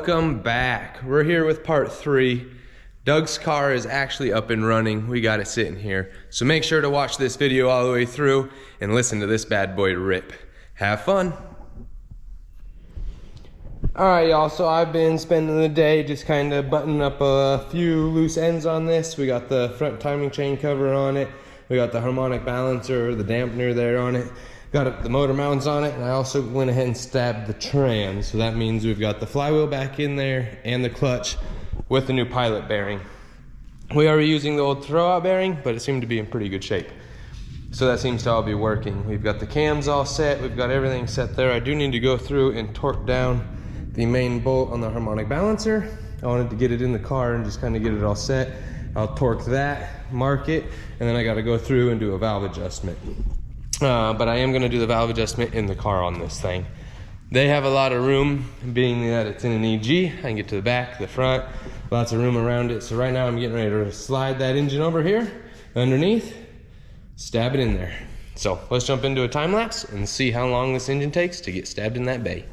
Welcome back. We're here with part 3. Doug's car is actually up and running. We got it sitting here. So make sure to watch this video all the way through and listen to this bad boy rip. Have fun. Alright y'all, so I've been spending the day just kind of buttoning up a few loose ends on this. We got the front timing chain cover on it. We got the harmonic balancer, the dampener there on it. Got the motor mounts on it, and I also went ahead and stabbed the trans. So that means we've got the flywheel back in there and the clutch with the new pilot bearing. We are using the old throwout bearing, but it seemed to be in pretty good shape. So that seems to all be working. We've got the cams all set. We've got everything set there. I do need to go through and torque down the main bolt on the harmonic balancer. I wanted to get it in the car and just kind of get it all set. I'll torque that, mark it, and then I got to go through and do a valve adjustment. But I am going to do the valve adjustment in the car on this thing. They have a lot of room, being that it's in an EG. I can get to the back, the front, lots of room around it. So right now I'm getting ready to slide that engine over here, underneath, stab it in there. So let's jump into a time lapse and see how long this engine takes to get stabbed in that bay.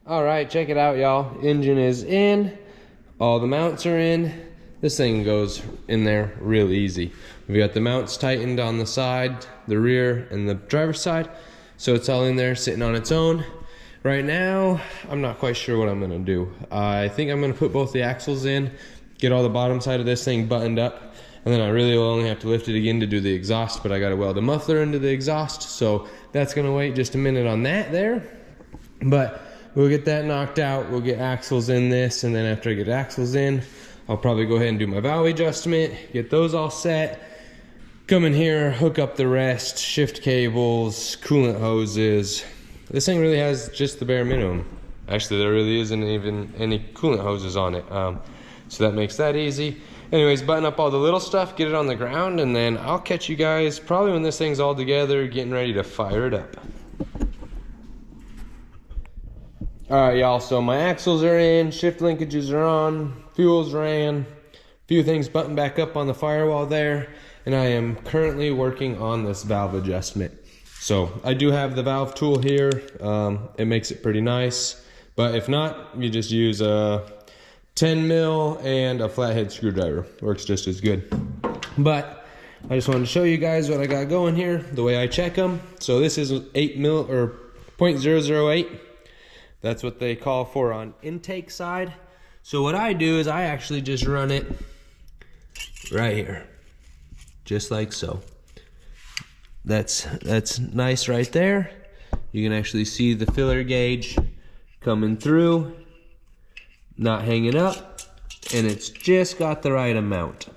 Alright, check it out y'all. Engine is in. All the mounts are in. This thing goes in there real easy. We've got the mounts tightened on the side, the rear, and the driver's side. So it's all in there sitting on its own. Right now, I'm not quite sure what I'm going to do. I think I'm going to put both the axles in, get all the bottom side of this thing buttoned up, and then I really will only have to lift it again to do the exhaust, but I got to weld a muffler into the exhaust, so that's going to wait just a minute on that there. But we'll get that knocked out. We'll get axles in this, and then after I get axles in, I'll probably go ahead and do my valve adjustment, get those all set, come in here, hook up the rest, shift cables, coolant hoses. This thing really has just the bare minimum. Actually, there really isn't even any coolant hoses on it, so that makes that easy. Anyways, button up all the little stuff, get it on the ground, and then I'll catch you guys probably when this thing's all together, getting ready to fire it up. Alright y'all, so my axles are in, shift linkages are on, fuels ran, a few things buttoned back up on the firewall there, and I am currently working on this valve adjustment. So I do have the valve tool here, it makes it pretty nice, but if not, you just use a 10 mil and a flathead screwdriver, works just as good. But I just wanted to show you guys what I got going here, the way I check them. So this is 8 mil or 0.008. That's what they call for on intake side. So what I do is I actually just run it right here, just like so. That's nice right there. You can actually see the filler gauge coming through, not hanging up, and it's just got the right amount.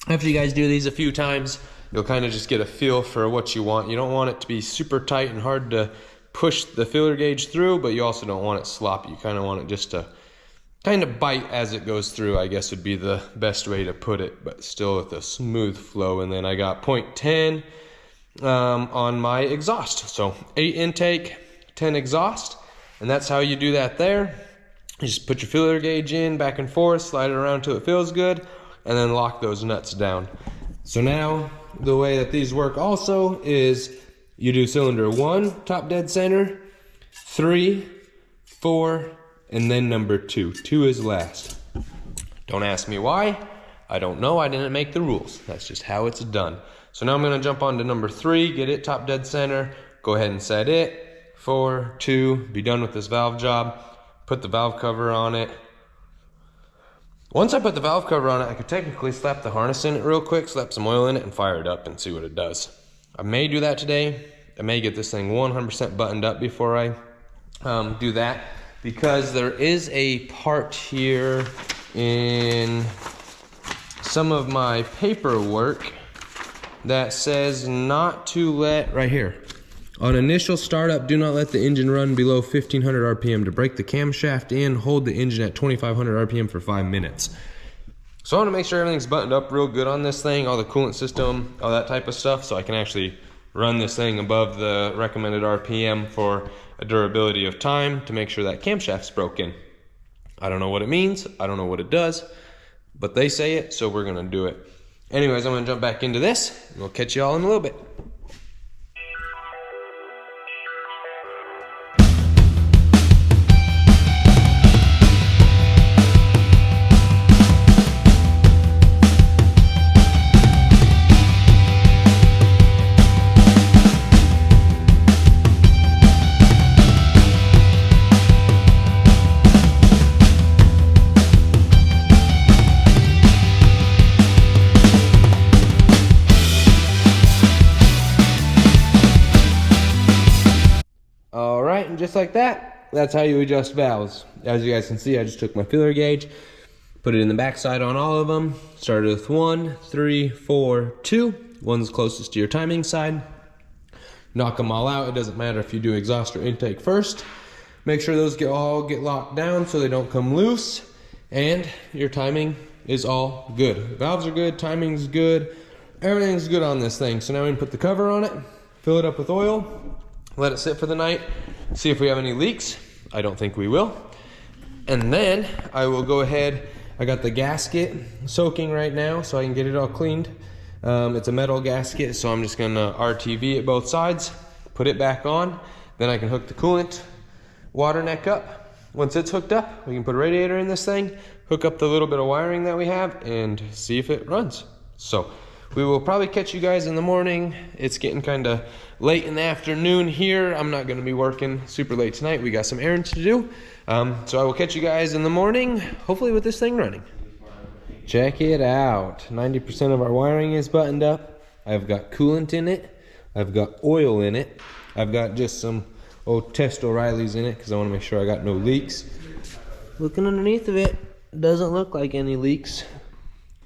After you guys do these a few times, you'll kind of just get a feel for what you want. You don't want it to be super tight and hard to push the filler gauge through, but you also don't want it sloppy. You kind of want it just to kind of bite as it goes through, I guess would be the best way to put it, but still with a smooth flow. And then I got 0.10 on my exhaust. So 8 intake, 10 exhaust, and that's how you do that there. You just put your filler gauge in, back and forth, slide it around till it feels good, and then lock those nuts down. So now the way that these work also is you do cylinder 1, top dead center, 3, 4, and then number 2. 2 is last. Don't ask me why. I don't know. I didn't make the rules. That's just how it's done. So now I'm going to jump on to number 3, get it top dead center, go ahead and set it, 4, 2, be done with this valve job, put the valve cover on it. Once I put the valve cover on it, I could technically slap the harness in it real quick, slap some oil in it, and fire it up and see what it does. I may do that today. I may get this thing 100% buttoned up before I do that, because there is a part here in some of my paperwork that says not to let, right here, On initial startup, do not let the engine run below 1500 RPM. To break the camshaft in, hold the engine at 2500 RPM for 5 minutes. So I want to make sure everything's buttoned up real good on this thing, all the coolant system, all that type of stuff, so I can actually run this thing above the recommended RPM for a durability of time to make sure that camshaft's broken. I don't know what it means, I don't know what it does, but they say it, so we're going to do it. Anyways, I'm going to jump back into this, and we'll catch you all in a little bit. Alright, and just like that, that's how you adjust valves. As you guys can see, I just took my feeler gauge, put it in the backside on all of them, started with 1, 3, 4, 2. One's closest to your timing side. Knock them all out. It doesn't matter if you do exhaust or intake first. Make sure those all get locked down so they don't come loose, and your timing is all good. Valves are good, timing's good, everything's good on this thing. So now we can put the cover on it, fill it up with oil, let it sit for the night, see if we have any leaks. I don't think we will. And then I will go ahead, I got the gasket soaking right now so I can get it all cleaned. It's a metal gasket, so I'm just gonna RTV at both sides, put it back on, then I can hook the coolant water neck up. Once it's hooked up, we can put a radiator in this thing, hook up the little bit of wiring that we have, and see if it runs. So we will probably catch you guys in the morning. It's getting kind of late in the afternoon here. I'm not going to be working super late tonight. We got some errands to do. So I will catch you guys in the morning, hopefully with this thing running. Check it out. 90% of our wiring is buttoned up. I've got coolant in it. I've got oil in it. I've got just some old Test O'Reilly's in it because I want to make sure I got no leaks. Looking underneath of it, doesn't look like any leaks.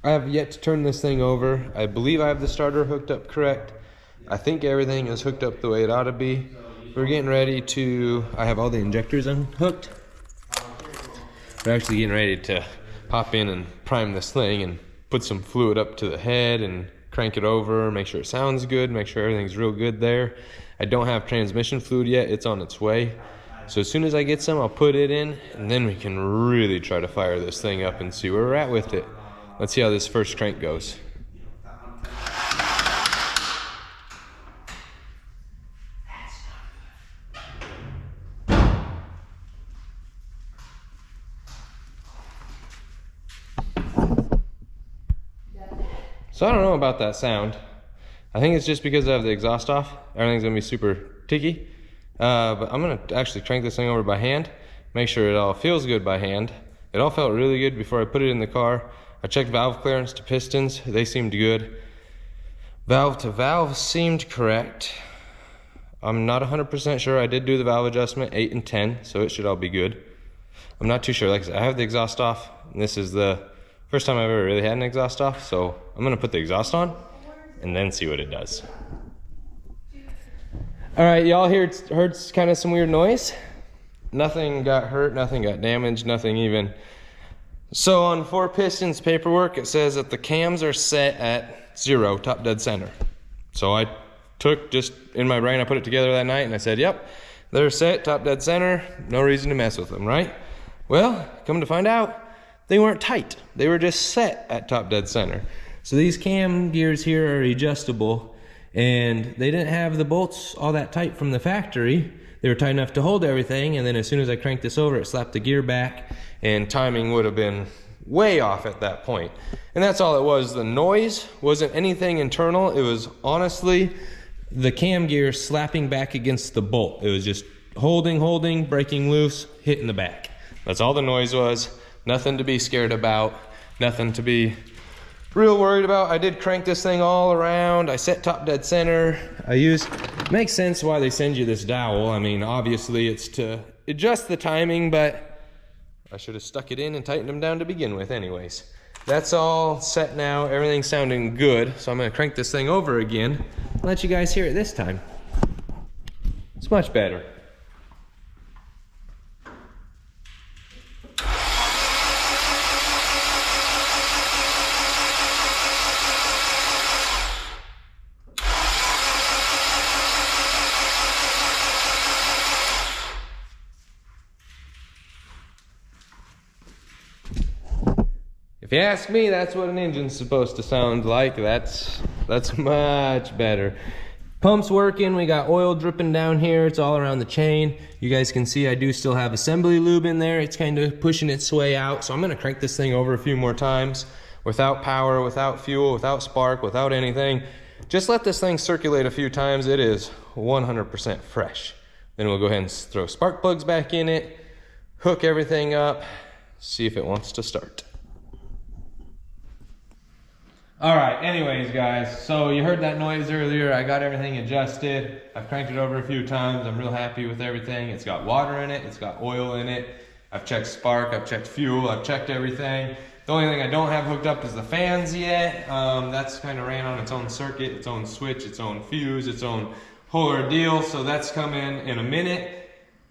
I have yet to turn this thing over. I believe I have the starter hooked up correct. I think everything is hooked up the way it ought to be. We're getting ready to, I have all the injectors unhooked. We're actually getting ready to hop in and prime this thing and put some fluid up to the head and crank it over, make sure it sounds good, make sure everything's real good there. I don't have transmission fluid yet, it's on its way. So as soon as I get some, I'll put it in, and then we can really try to fire this thing up and see where we're at with it. Let's see how this first crank goes. So I don't know about that sound. I think it's just because I have the exhaust off. Everything's gonna be super ticky. But I'm gonna actually crank this thing over by hand, make sure it all feels good by hand. It all felt really good before I put it in the car. I checked valve clearance to pistons, they seemed good. Valve to valve seemed correct. I'm not 100% sure. I did do the valve adjustment, 8 and 10, so it should all be good. I'm not too sure. Like I said, I have the exhaust off, and this is the first time I've ever really had an exhaust off, so I'm gonna put the exhaust on and then see what it does. All right, y'all heard kind of some weird noise. Nothing got hurt, nothing got damaged, nothing even. So on 4 pistons paperwork, it says that the cams are set at 0, top dead center. So I took, just in my brain, I put it together that night and I said, yep, they're set, top dead center, no reason to mess with them, right? Well, come to find out, they weren't tight. They were just set at top dead center. So these cam gears here are adjustable, and they didn't have the bolts all that tight from the factory. They were tight enough to hold everything, and then as soon as I cranked this over, it slapped the gear back, and timing would have been way off at that point. And that's all it was. The noise wasn't anything internal. It was honestly the cam gear slapping back against the bolt. It was just holding, breaking loose, hitting the back. That's all the noise was. Nothing to be scared about. Nothing to be real worried about. I did crank this thing all around. I set top dead center. Makes sense why they send you this dowel. I mean, obviously it's to adjust the timing, but I should have stuck it in and tightened them down to begin with anyways. That's all set now. Everything's sounding good. So I'm gonna crank this thing over again and let you guys hear it this time. It's much better. If you ask me, that's what an engine's supposed to sound like. That's much better. Pump's working, we got oil dripping down here, it's all around the chain. You guys can see I do still have assembly lube in there. It's kind of pushing its way out, so I'm gonna crank this thing over a few more times without power, without fuel, without spark, without anything. Just let this thing circulate a few times. It is 100% fresh. Then we'll go ahead and throw spark plugs back in it, hook everything up, see if it wants to start. All right, anyways, guys, so you heard that noise earlier. I got everything adjusted. I've cranked it over a few times. I'm real happy with everything. It's got water in it. It's got oil in it. I've checked spark. I've checked fuel. I've checked everything. The only thing I don't have hooked up is the fans yet. That's kind of ran on its own circuit, its own switch, its own fuse, its own whole ordeal. So that's coming in a minute.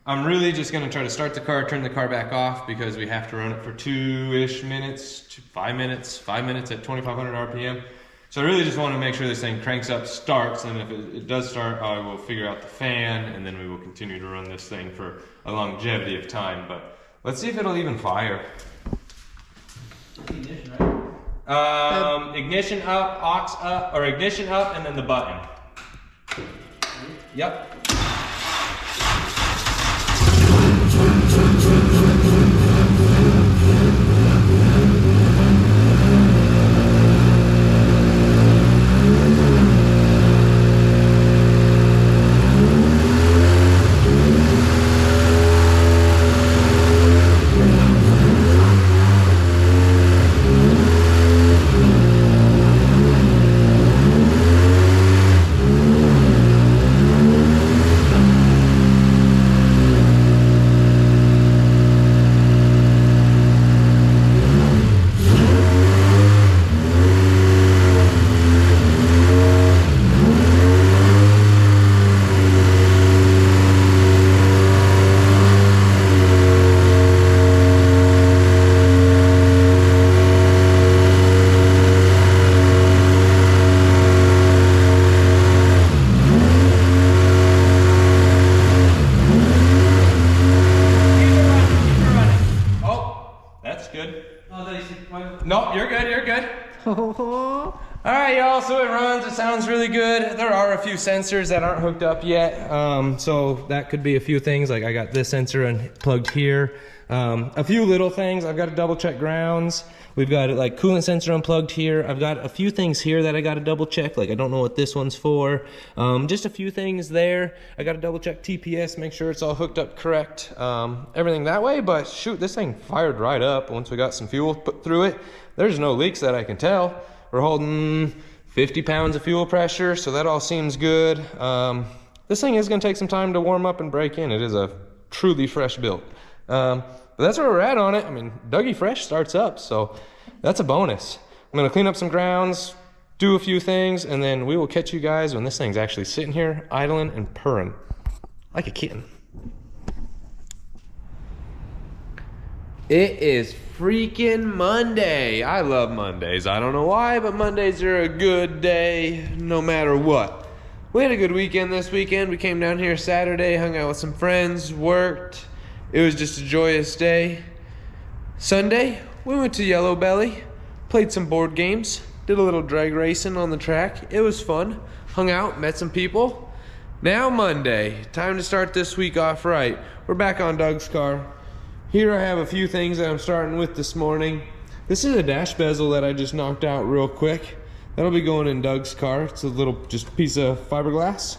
I'm really just gonna try to start the car, turn the car back off because we have to run it for 2-ish minutes, 5 minutes at 2,500 RPM. So I really just wanna make sure this thing cranks up, starts, and if it does start, I will figure out the fan, and then we will continue to run this thing for a longevity of time. But let's see if it'll even fire. Ignition, right? Ignition up, aux up, or ignition up, and then the button. Yep. Nope, you're good, you're good. All right, y'all, so it runs, it sounds really good. There are a few sensors that aren't hooked up yet. So that could be a few things, like I got this sensor plugged here. A few little things, I've got to double check grounds. We've got like coolant sensor unplugged here. I've got a few things here that I got to double check, like I don't know what this one's for. Just a few things there. I got to double check TPS, make sure it's all hooked up correct. Everything that way, but shoot, this thing fired right up once we got some fuel put through it. There's no leaks that I can tell. We're holding 50 pounds of fuel pressure, so that all seems good. This thing is gonna take some time to warm up and break in. It is a truly fresh build. But that's where we're at on it. I mean, Dougie Fresh starts up, so that's a bonus. I'm gonna clean up some grounds, do a few things, and then we will catch you guys when this thing's actually sitting here, idling and purring like a kitten. It is freaking Monday. I love Mondays. I don't know why, but Mondays are a good day no matter what. We had a good weekend this weekend. We came down here Saturday, hung out with some friends, worked. It was just a joyous day. Sunday, we went to Yellow Belly, played some board games, did a little drag racing on the track. It was fun. Hung out, met some people. Now Monday, time to start this week off right. We're back on Doug's car. Here I have a few things that I'm starting with this morning. This is a dash bezel that I just knocked out real quick. That'll be going in Doug's car. It's a little just piece of fiberglass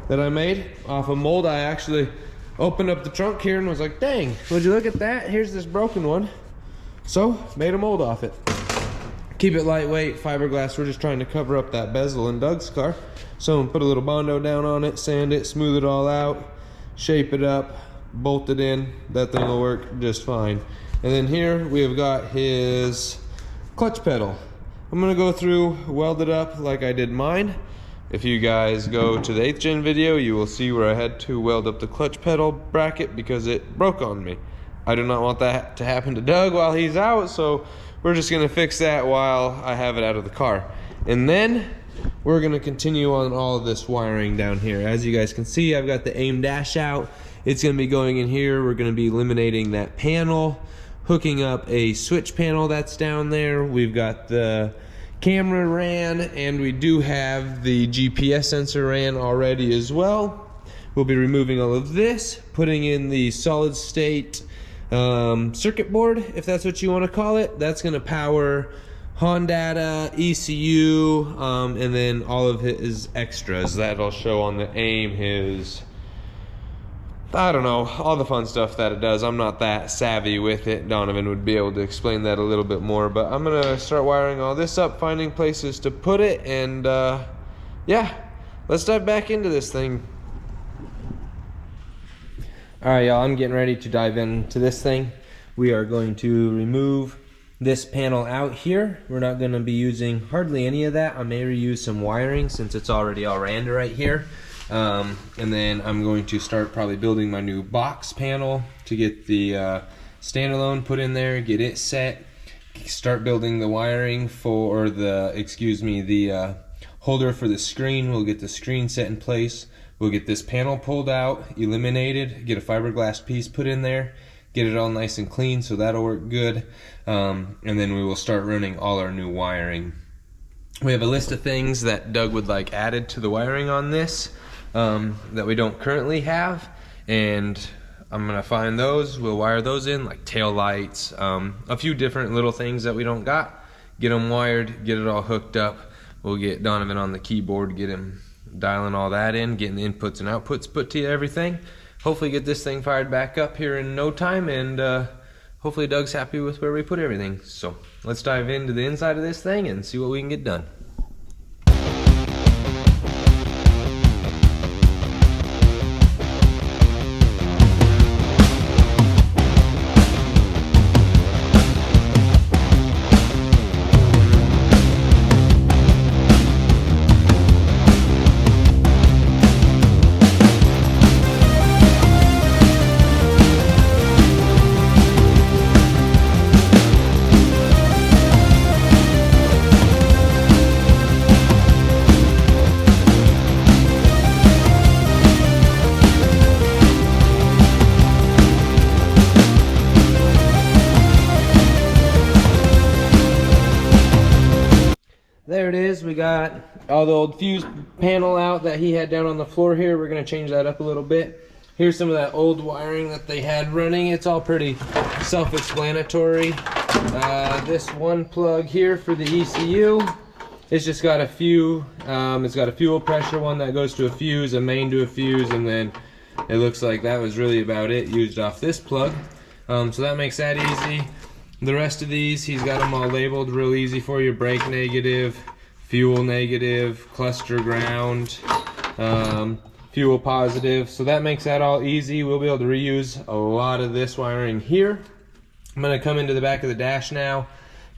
that I made off a mold. I actually opened up the trunk here and was like, dang, would you look at that? Here's this broken one. So, made a mold off it. Keep it lightweight, fiberglass. We're just trying to cover up that bezel in Doug's car. So I'm gonna put a little Bondo down on it, sand it, smooth it all out, shape it up, bolt it in. That thing will work just fine. And then here we have got his clutch pedal. I'm gonna go through, weld it up like I did mine, If you guys go to the 8th gen video, you will see where I had to weld up the clutch pedal bracket because it broke on me. I do not want that to happen to Doug while he's out, so we're just gonna fix that while I have it out of the car. And then we're gonna continue on all of this wiring down here. As you guys can see, I've got the AIM dash out. It's gonna be going in here. We're gonna be eliminating that panel, hooking up a switch panel that's down there. We've got the camera ran, and we do have the GPS sensor ran already as well. We'll be removing all of this, putting in the solid state circuit board, if that's what you want to call it. That's going to power Honda, ECU, and then all of his extras. That'll show on the AIM his, I don't know, all the fun stuff that it does. I'm not that savvy with it. Donovan would be able to explain that a little bit more, but I'm gonna start wiring all this up, finding places to put it, and yeah, let's dive back into this thing. All right, y'all, I'm getting ready to dive into this thing. We are going to remove this panel out here. We're not gonna be using hardly any of that. I may reuse some wiring since it's already all ran right here. And then I'm going to start probably building my new box panel to get the standalone put in there, get it set, start building the wiring for the holder for the screen. We'll get the screen set in place. We'll get this panel pulled out, eliminated, get a fiberglass piece put in there, get it all nice and clean, so that'll work good. And then we will start running all our new wiring. We have a list of things that Doug would like added to the wiring on this. That we don't currently have, and I'm gonna find those. We'll wire those in, like tail lights, a few different little things that we don't got, get them wired, get it all hooked up. We'll get Donovan on the keyboard, get him dialing all that in, getting the inputs and outputs put to everything. Hopefully get this thing fired back up here in no time, and hopefully Doug's happy with where we put everything. So let's dive into the inside of this thing and see what we can get done. There it is. We got all the old fuse panel out that he had down on the floor here. We're going to change that up a little bit. Here's some of that old wiring that they had running. It's all pretty self-explanatory. This one plug here for the ECU, it's just got a few, it's got a fuel pressure one that goes to a fuse, a main to a fuse, and then it looks like that was really about it used off this plug. So that makes that easy. The rest of these, he's got them all labeled real easy for you. Brake negative, fuel negative, cluster ground, fuel positive. So that makes that all easy. We'll be able to reuse a lot of this wiring here. I'm gonna come into the back of the dash now,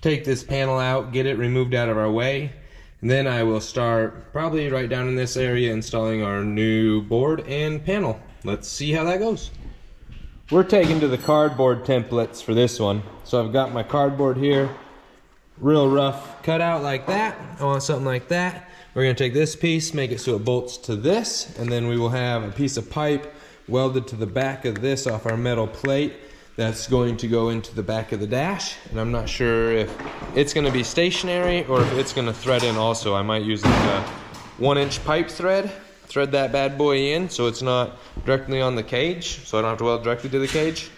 take this panel out, get it removed out of our way, and then I will start probably right down in this area installing our new board and panel. Let's see how that goes. We're taking to the cardboard templates for this one. So I've got my cardboard here, real rough cutout like that. I want something like that. We're gonna take this piece, make it so it bolts to this, and then we will have a piece of pipe welded to the back of this off our metal plate. That's going to go into the back of the dash, and I'm not sure if it's gonna be stationary or if it's gonna thread in also. I might use like a 1-inch pipe thread that bad boy in so it's not directly on the cage, so I don't have to weld directly to the cage.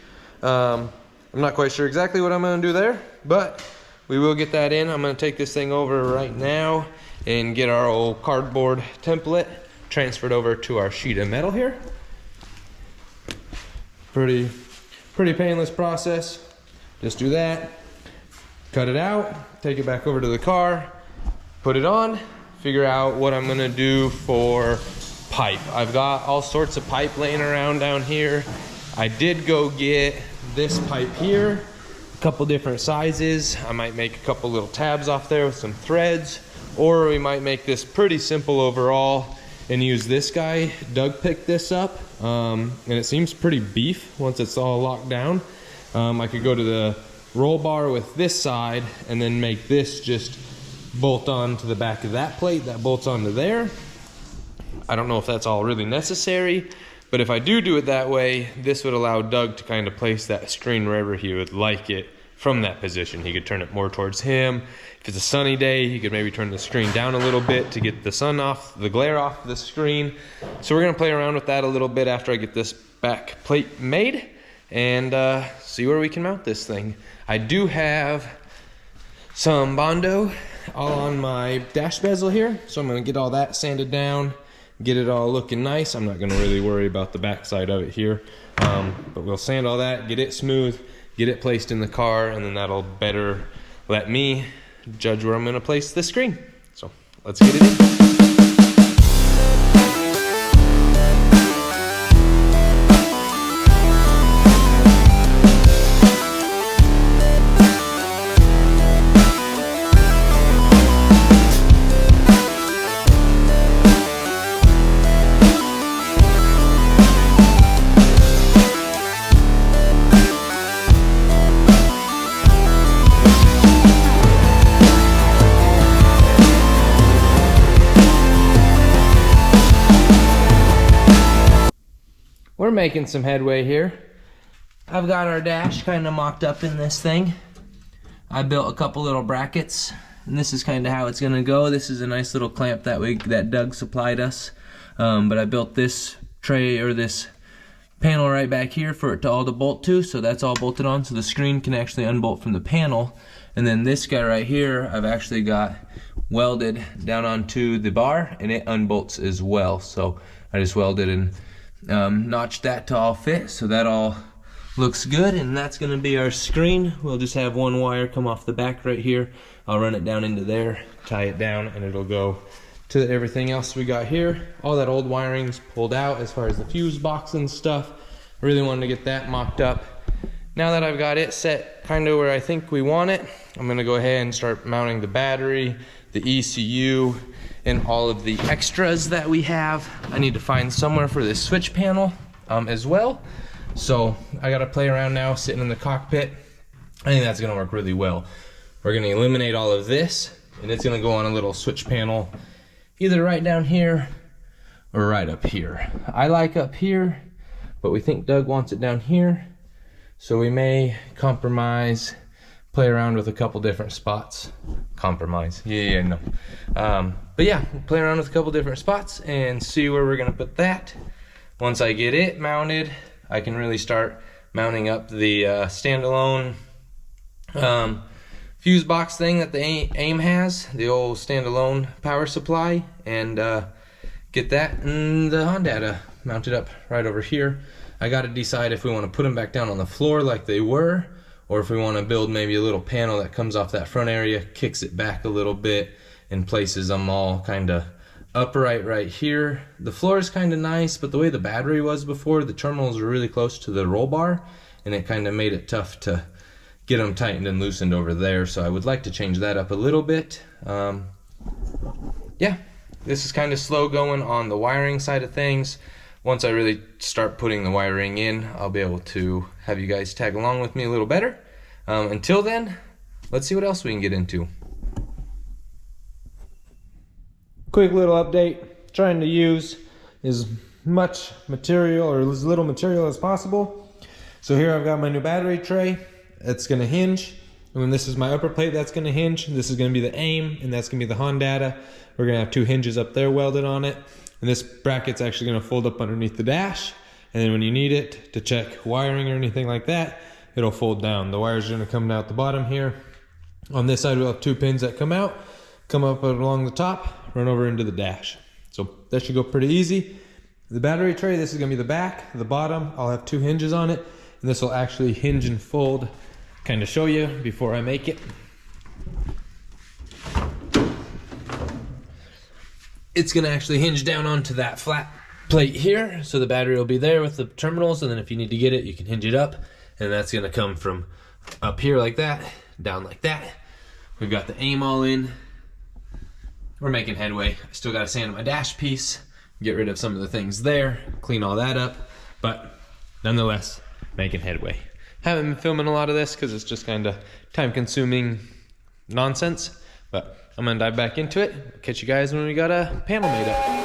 I'm not quite sure exactly what I'm gonna do there, but we will get that in. I'm gonna take this thing over right now and get our old cardboard template transferred over to our sheet of metal here. Pretty painless process. Just do that, cut it out, take it back over to the car, put it on, figure out what I'm gonna do for pipe. I've got all sorts of pipe laying around down here. I did go get this pipe here, a couple different sizes. I might make a couple little tabs off there with some threads. Or we might make this pretty simple overall and use this guy. Doug picked this up, and it seems pretty beef once it's all locked down. I could go to the roll bar with this side and then make this just bolt on to the back of that plate that bolts onto there. I don't know if that's all really necessary, but if I do it that way, this would allow Doug to kind of place that screen wherever he would like it from that position. He could turn it more towards him. If it's a sunny day, he could maybe turn the screen down a little bit to get the sun off, the glare off the screen. So we're gonna play around with that a little bit after I get this back plate made and see where we can mount this thing. I do have some Bondo all on my dash bezel here, so I'm gonna get all that sanded down, get it all looking nice. I'm not gonna really worry about the back side of it here, but we'll sand all that, get it smooth, get it placed in the car, and then that'll better let me judge where I'm gonna place the screen. So let's get it in. We're making some headway here. I've got our dash kind of mocked up in this thing. I built a couple little brackets, and this is kind of how it's gonna go. This is a nice little clamp that Doug supplied us. But I built this tray, or this panel right back here for it to all to bolt to, so that's all bolted on, so the screen can actually unbolt from the panel. And then this guy right here, I've actually got welded down onto the bar, and it unbolts as well. So I just welded and notched that to all fit, so that all looks good, and that's gonna be our screen. We'll just have one wire come off the back right here. I'll run it down into there, tie it down, and it'll go to everything else we got here. All that old wiring's pulled out as far as the fuse box and stuff. I really wanted to get that mocked up. Now that I've got it set kind of where I think we want it, I'm gonna go ahead and start mounting the battery, the ECU, and all of the extras that we have. I need to find somewhere for this switch panel as well. So I gotta play around now sitting in the cockpit. I think that's gonna work really well. We're gonna eliminate all of this, and it's gonna go on a little switch panel either right down here or right up here. I like up here, but we think Doug wants it down here. So we may compromise, play around with a couple different spots. Compromise, no. But yeah, play around with a couple different spots and see where we're gonna put that. Once I get it mounted, I can really start mounting up the standalone fuse box thing that the AIM has, the old standalone power supply, and get that and the Honda mounted up right over here. I gotta decide if we wanna put them back down on the floor like they were, or if we wanna build maybe a little panel that comes off that front area, kicks it back a little bit, and places them all kinda upright right here. The floor is kinda nice, but the way the battery was before, the terminals were really close to the roll bar, and it kinda made it tough to get them tightened and loosened over there. So I would like to change that up a little bit. Yeah, this is kinda slow going on the wiring side of things. Once I really start putting the wiring in, I'll be able to have you guys tag along with me a little better. Until then, let's see what else we can get into. Quick little update, trying to use as much material or as little material as possible. So here I've got my new battery tray. It's gonna hinge. And when this is my upper plate, that's gonna hinge. This is gonna be the AIM, and that's gonna be the Honda. We're gonna have two hinges up there welded on it. And this bracket's actually gonna fold up underneath the dash. And then when you need it to check wiring or anything like that, it'll fold down. The wires are gonna come out the bottom here. On this side, we'll have two pins that come out, come up along the top, run over into the dash. So that should go pretty easy. The battery tray, this is gonna be the back. The bottom, I'll have two hinges on it, and this will actually hinge and fold. Kind of show you before I make it. It's gonna actually hinge down onto that flat plate here, so the battery will be there with the terminals, and then if you need to get it, you can hinge it up, and that's gonna come from up here like that, down like that. We've got the AIM all in, we're making headway. I still got to sand my dash piece, get rid of some of the things there, clean all that up, but nonetheless, making headway. Haven't been filming a lot of this because it's just kind of time-consuming nonsense, but I'm gonna dive back into it. Catch you guys when we got a panel made up.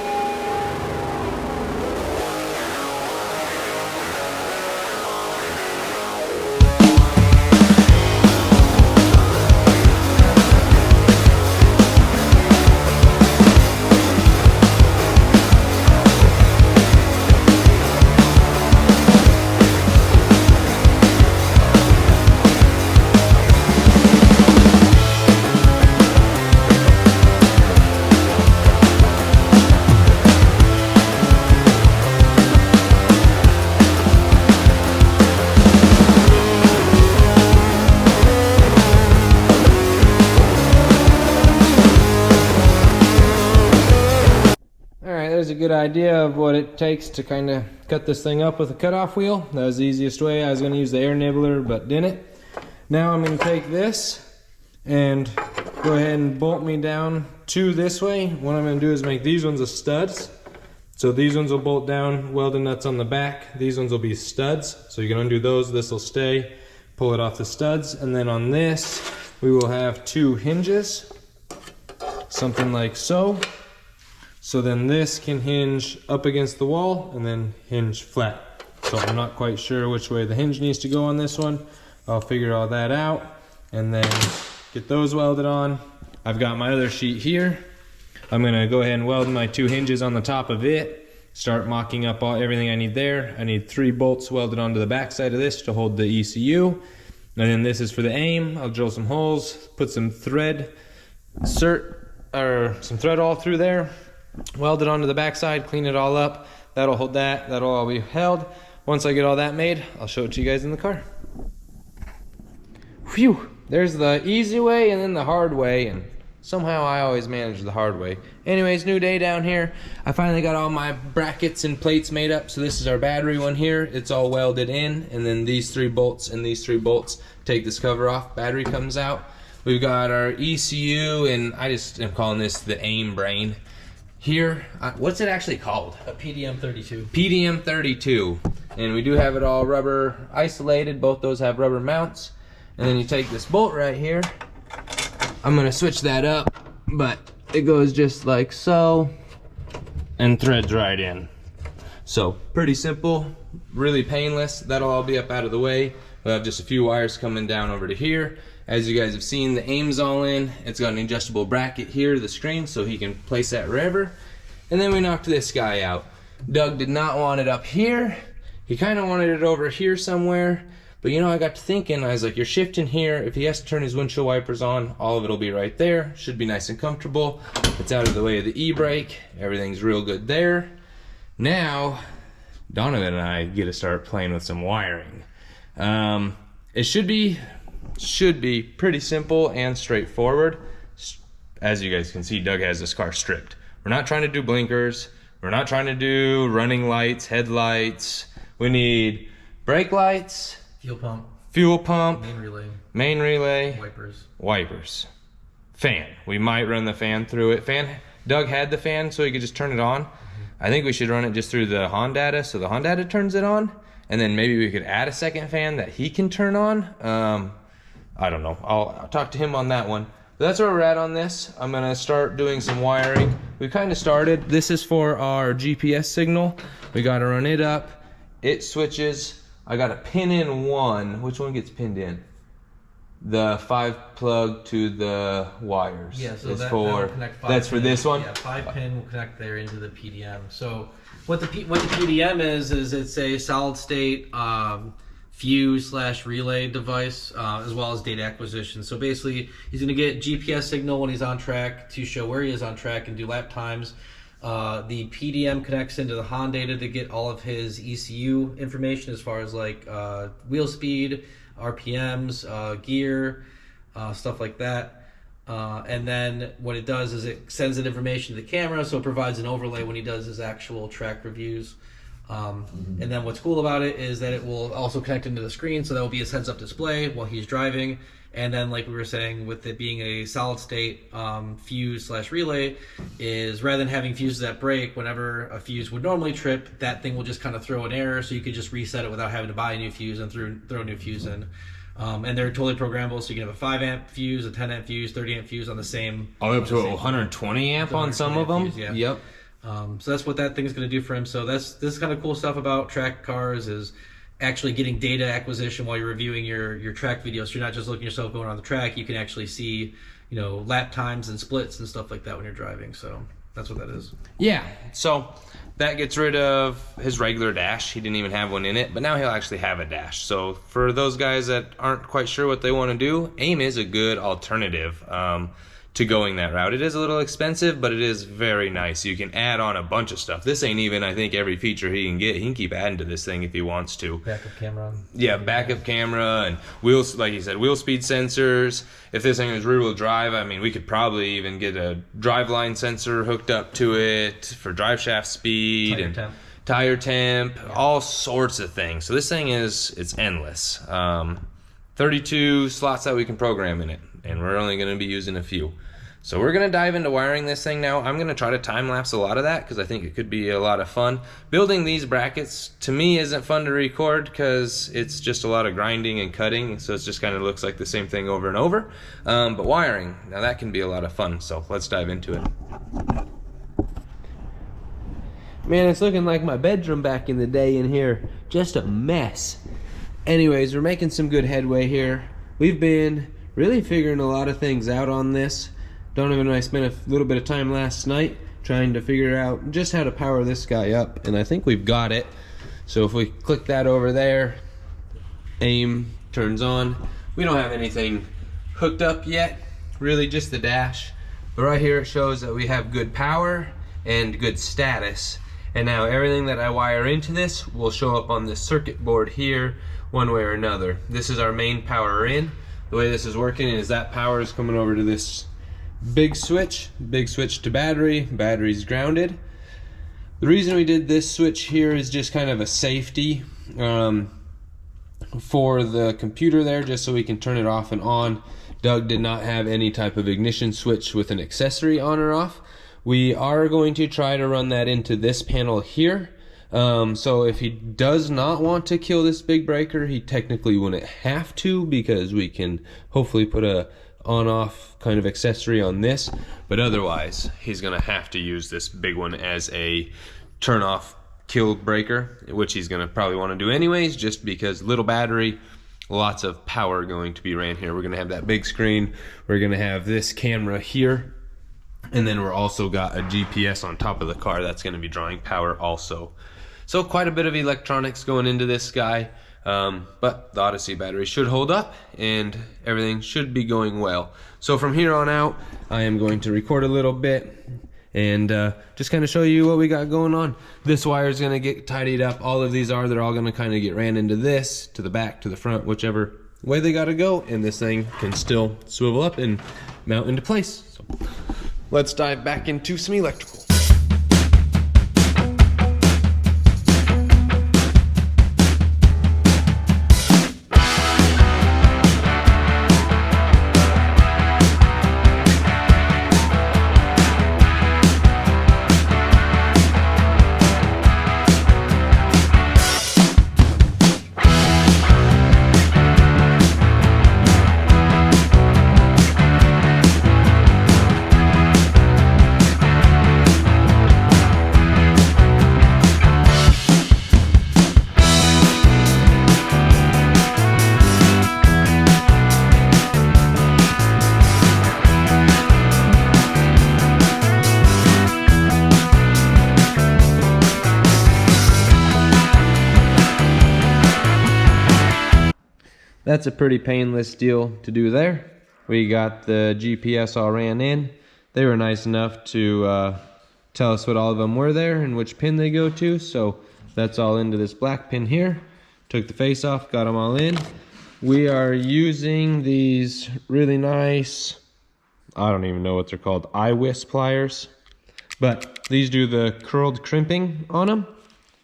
There's a good idea of what it takes to kind of cut this thing up with a cutoff wheel. That was the easiest way. I was going to use the air nibbler, but didn't. Now I'm going to take this and go ahead and bolt me down to this way. What I'm going to do is make these ones a studs. So these ones will bolt down, welded nuts on the back. These ones will be studs. So you can undo those, this will stay, pull it off the studs. And then on this, we will have 2 hinges, something like so. So then this can hinge up against the wall and then hinge flat. So I'm not quite sure which way the hinge needs to go on this one. I'll figure all that out and then get those welded on. I've got my other sheet here. I'm gonna go ahead and weld my 2 hinges on the top of it. Start mocking up everything I need there. I need 3 bolts welded onto the back side of this to hold the ECU. And then this is for the aim. I'll drill some holes, put some thread, some thread all through there. Weld it onto the backside, clean it all up. That'll hold that. That'll all be held. Once I get all that made, I'll show it to you guys in the car. Phew! There's the easy way and then the hard way, and somehow I always manage the hard way. Anyways, new day down here. I finally got all my brackets and plates made up. So this is our battery one here. It's all welded in, and then these 3 bolts and these 3 bolts take this cover off. Battery comes out. We've got our ECU, and I just am calling this the aim brain. Here, what's it actually called? A PDM 32. PDM 32. And we do have it all rubber isolated. Both those have rubber mounts. And then you take this bolt right here. I'm gonna switch that up, but it goes just like so and threads right in. So pretty simple, really painless. That'll all be up out of the way. We'll have just a few wires coming down over to here. As you guys have seen, the aim's all in. It's got an adjustable bracket here to the screen so he can place that wherever. And then we knocked this guy out. Doug did not want it up here. He kind of wanted it over here somewhere. But you know, I got to thinking, I was like, you're shifting here. If he has to turn his windshield wipers on, all of it will be right there. Should be nice and comfortable. It's out of the way of the e-brake. Everything's real good there. Now, Donovan and I get to start playing with some wiring. It should be pretty simple and straightforward. As you guys can see, Doug has this car stripped. We're not trying to do blinkers. We're not trying to do running lights, headlights. We need brake lights, fuel pump, main relay, wipers, fan. We might run the fan through it. Doug had the fan so he could just turn it on. I think we should run it just through the Honda so the Honda turns it on, and then maybe we could add a second fan that he can turn on. I don't know. I'll talk to him on that one. But that's where we're at on this. I'm gonna start doing some wiring. We kind of started. This is for our GPS signal. We gotta run it up. It switches. I got a pin in 1. Which one gets pinned in? The 5 plug to the wires. Yeah, so that's for this one? Yeah, 5 pin will connect there into the PDM. So what the PDM is it's a solid state fuse/relay device, as well as data acquisition. So basically, he's going to get GPS signal when he's on track to show where he is on track and do lap times. The PDM connects into the Honda to get all of his ECU information as far as like wheel speed, RPMs, gear, stuff like that. And then what it does is it sends that information to the camera, so it provides an overlay when he does his actual track reviews. And then what's cool about it is that it will also connect into the screen, so that will be his heads-up display while he's driving. And then, like we were saying, with it being a solid-state fuse/relay, is rather than having fuses that break, whenever a fuse would normally trip, that thing will just kind of throw an error, so you could just reset it without having to buy a new fuse and throw a new fuse in. And they're totally programmable, so you can have a 5 amp fuse, a 10 amp fuse, 30 amp fuse on the same. All the way up to a 120 amp on some of them. Fuse, yeah. Yep. So that's what that thing is going to do for him. So this is kind of cool stuff about track cars, is actually getting data acquisition while you're reviewing your track videos. So you're not just looking at yourself going on the track. You can actually see, lap times and splits and stuff like that when you're driving. So that's what that is. Yeah. So that gets rid of his regular dash. He didn't even have one in it, but now he'll actually have a dash. So for those guys that aren't quite sure what they want to do, AIM is a good alternative to going that route. It is a little expensive, but it is very nice. You can add on a bunch of stuff. This ain't even, I think, every feature he can get. He can keep adding to this thing if he wants to. Backup camera. Yeah, backup camera and wheels, like you said, wheel speed sensors. If this thing is rear-wheel drive, I mean, we could probably even get a driveline sensor hooked up to it for drive shaft speed and tire temp, all sorts of things. So this thing it's endless. 32 slots that we can program in it, and we're only going to be using a few. So we're going to dive into wiring this thing now. I'm going to try to time-lapse a lot of that because I think it could be a lot of fun. Building these brackets, to me, isn't fun to record because it's just a lot of grinding and cutting, so it just kind of looks like the same thing over and over. But wiring, now that can be a lot of fun, so let's dive into it. Man, it's looking like my bedroom back in the day in here. Just a mess. Anyways, we're making some good headway here. We've been really figuring a lot of things out on this. Donovan and I spent a little bit of time last night trying to figure out just how to power this guy up, and I think we've got it. So if we click that over there, AIM turns on. We don't have anything hooked up yet, really just the dash. But right here it shows that we have good power and good status. And now everything that I wire into this will show up on this circuit board here one way or another. This is our main power in. The way this is working is that power is coming over to this big switch to battery. Battery's grounded. The reason we did this switch here is just kind of a safety for the computer there, just so we can turn it off and on. Doug did not have any type of ignition switch with an accessory on or off. We are going to try to run that into this panel here. So if he does not want to kill this big breaker, he technically wouldn't have to, because we can hopefully put a on-off kind of accessory on this. But otherwise, he's gonna have to use this big one as a turn-off kill breaker, which he's gonna probably want to do anyways, just because little battery, lots of power going to be ran here. We're gonna have that big screen. We're gonna have this camera here. And then we're also got a GPS on top of the car that's going to be drawing power also. So quite a bit of electronics going into this guy. But the Odyssey battery should hold up and everything should be going well. So from here on out, I am going to record a little bit and just kind of show you what we got going on. This wire is going to get tidied up. All of these they're all going to kind of get ran into this, to the back, to the front, whichever way they got to go. And this thing can still swivel up and mount into place. So let's dive back into some electrical. That's a pretty painless deal to do there. We got the GPS all ran in. They were nice enough to tell us what all of them were there and which pin they go to. So that's all into this black pin here. Took the face off, got them all in. We are using these really nice, I don't even know what they're called, iWis pliers. But these do the curled crimping on them.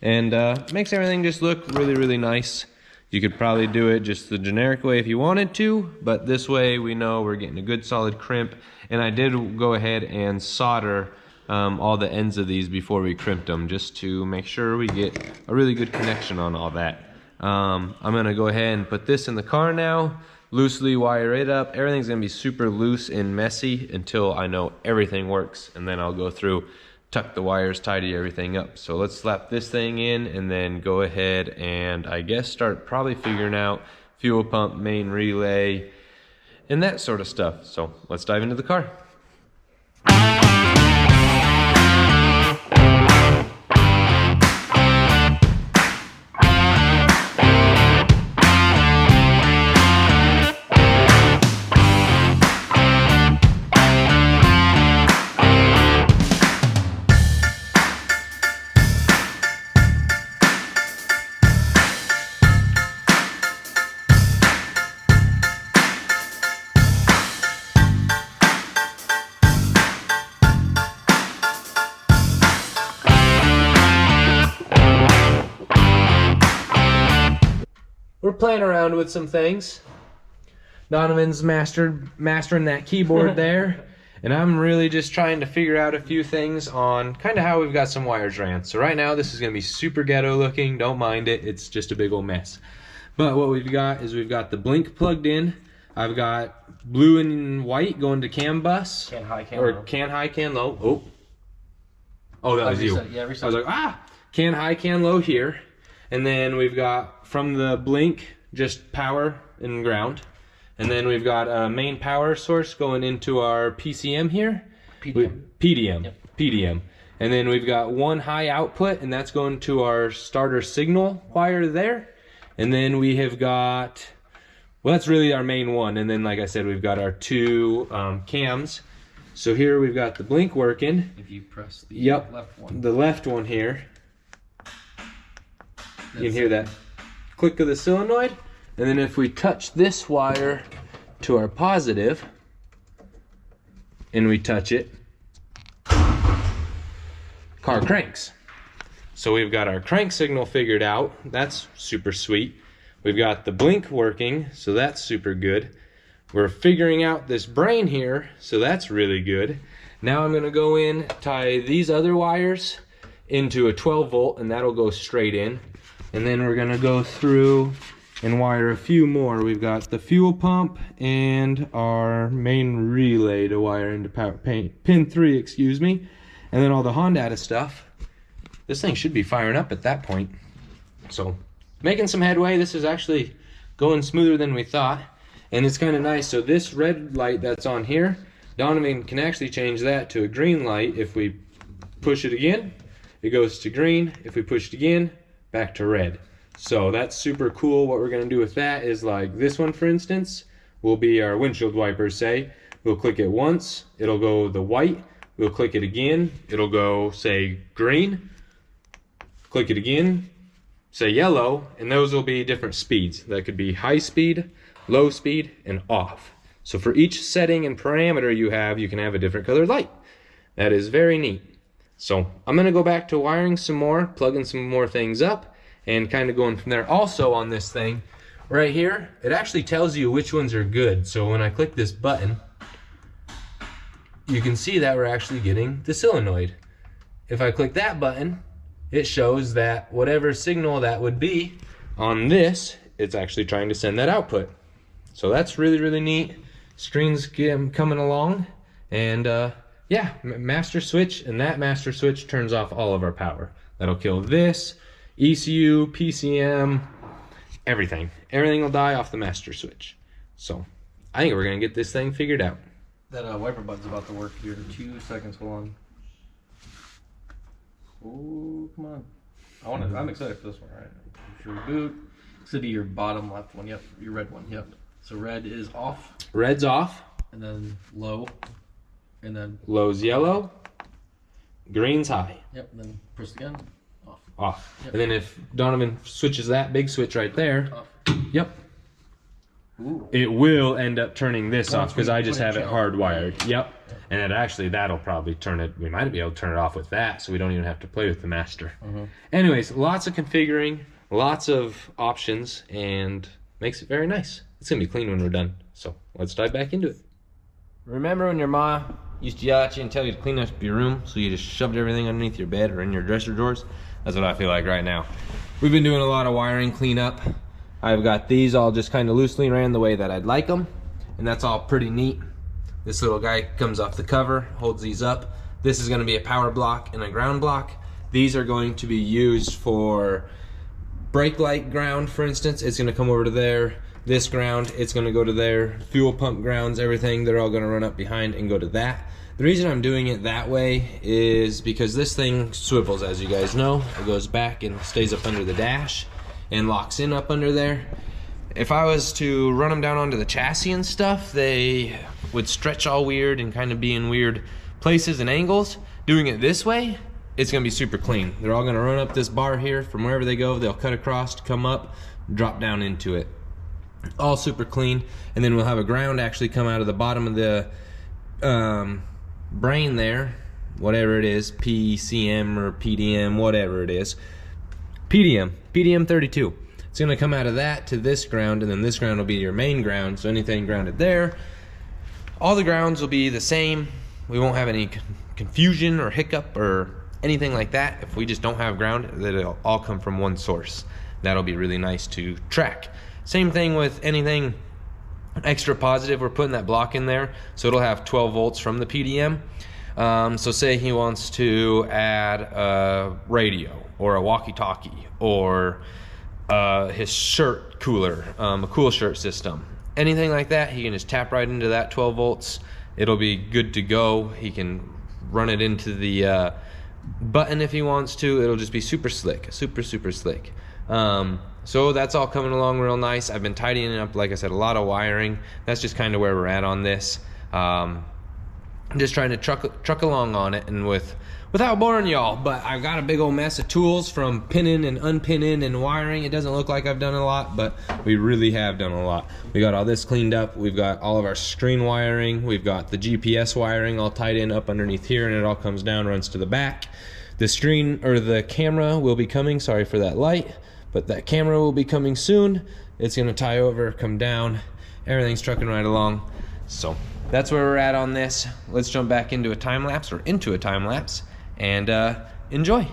and makes everything just look really, really nice. You could probably do it just the generic way if you wanted to, but this way we know we're getting a good solid crimp. And I did go ahead and solder all the ends of these before we crimped them, just to make sure we get a really good connection on all that. I'm gonna go ahead and put this in the car now, loosely wire it up. Everything's gonna be super loose and messy until I know everything works, and then I'll go through, tuck the wires, tidy everything up. So let's slap this thing in and then go ahead and I guess start probably figuring out fuel pump, main relay, and that sort of stuff. So let's dive into the car. We're playing around with some things. Donovan's mastering that keyboard there, and I'm really just trying to figure out a few things on kind of how we've got some wires ran. So right now this is going to be super ghetto looking, don't mind it, it's just a big old mess. But what we've got is we've got the blink plugged in. I've got blue and white going to CAN bus. Can high, can or low. CAN high, CAN low. Oh, that was you. Yeah, I was like, CAN high, CAN low here. And then we've got from the blink just power and ground. And then we've got a main power source going into our PCM here. PDM. Yep. PDM. And then we've got one high output, and that's going to our starter signal wire there. And then we have got, well, that's really our main one. And then, like I said, we've got our two cams. So here we've got the blink working. If you press the left one. The left one here. You can hear that click of the solenoid. And then if we touch this wire to our positive, and we touch it, car cranks. So we've got our crank signal figured out. That's super sweet. We've got the blink working, so that's super good. We're figuring out this brain here, so that's really good. Now I'm gonna go in, tie these other wires into a 12 volt, and that'll go straight in. And then we're gonna go through and wire a few more. We've got the fuel pump and our main relay to wire into power pin 3, excuse me. And then all the Honda stuff. This thing should be firing up at that point. So making some headway. This is actually going smoother than we thought. And it's kind of nice. So this red light that's on here, Donovan can actually change that to a green light. If we push it again, it goes to green. If we push it again, back to red. So that's super cool. What we're going to do with that is, like this one for instance will be our windshield wipers. Say we'll click it once, it'll go the white. We'll click it again, it'll go say green. Click it again, say yellow, and those will be different speeds. That could be high speed, low speed, and off. So for each setting and parameter you can have a different colored light. That is very neat. So I'm going to go back to wiring some more, plugging some more things up, and kind of going from there. Also on this thing, right here, it actually tells you which ones are good. So when I click this button, you can see that we're actually getting the solenoid. If I click that button, it shows that whatever signal that would be on this, it's actually trying to send that output. So that's really, really neat. Screen's coming along, and yeah, master switch, and that master switch turns off all of our power. That'll kill this, ECU, PCM, everything. Everything will die off the master switch. So I think we're gonna get this thing figured out. That wiper button's about to work here in 2 seconds. Hold on. Oh, come on. I'm excited for this one, right? Sure, boot. This would be your bottom left one. Yep, your red one. Yep. So red is off. Red's off. And then low. And then low's yellow. Green's high. Yep. And then press again. Off. Off. Yep. And then if Donovan switches that big switch right there. Off. Yep. it will end up turning this off because I just have it hardwired. Yep. And then actually that'll probably turn it, we might be able to turn it off with that, so we don't even have to play with the master. Anyways, lots of configuring, lots of options, and makes it very nice. It's gonna be clean when we're done. So let's dive back into it. Remember when your ma used to yell at you and tell you to clean up your room, so you just shoved everything underneath your bed or in your dresser drawers? That's what I feel like right now. We've been doing a lot of wiring cleanup. I've got these all just kind of loosely ran the way that I'd like them, and that's all pretty neat. This little guy comes off the cover, holds these up. This is going to be a power block and a ground block. These are going to be used for brake light ground, for instance. It's going to come over to there. This ground, it's going to go to there. Fuel pump grounds, everything, they're all going to run up behind and go to that. The reason I'm doing it that way is because this thing swivels, as you guys know. It goes back and stays up under the dash and locks in up under there. If I was to run them down onto the chassis and stuff, they would stretch all weird and kind of be in weird places and angles. Doing it this way, it's gonna be super clean. They're all gonna run up this bar here. From wherever they go, they'll cut across, come up, drop down into it. All super clean. And then we'll have a ground actually come out of the bottom of the brain there, whatever it is, PCM or PDM, whatever it is. PDM 32. It's gonna come out of that to this ground, and then this ground will be your main ground, so anything grounded there. All the grounds will be the same. We won't have any confusion or hiccup or anything like that. If we just don't have ground, that it'll all come from one source. That'll be really nice to track. Same thing with anything extra positive. We're putting that block in there, so it'll have 12 volts from the PDM. So say he wants to add a radio or a walkie-talkie or his shirt cooler, a cool shirt system. Anything like that, he can just tap right into that 12 volts. It'll be good to go. He can run it into the button if he wants to. It'll just be super slick, super slick. So that's all coming along real nice. I've been tidying up, like I said, a lot of wiring. That's just kind of where we're at on this. I'm just trying to truck along on it, and without boring y'all, but I've got a big old mess of tools from pinning and unpinning and wiring. It doesn't look like I've done a lot, but we really have done a lot. We got all this cleaned up. We've got all of our screen wiring. We've got the GPS wiring all tied in up underneath here, and it all comes down, runs to the back. The screen, or the camera, will be coming. Sorry for that light, but that camera will be coming soon. It's gonna tie over, come down. Everything's trucking right along. So that's where we're at on this. Let's jump back into a time lapse, and enjoy.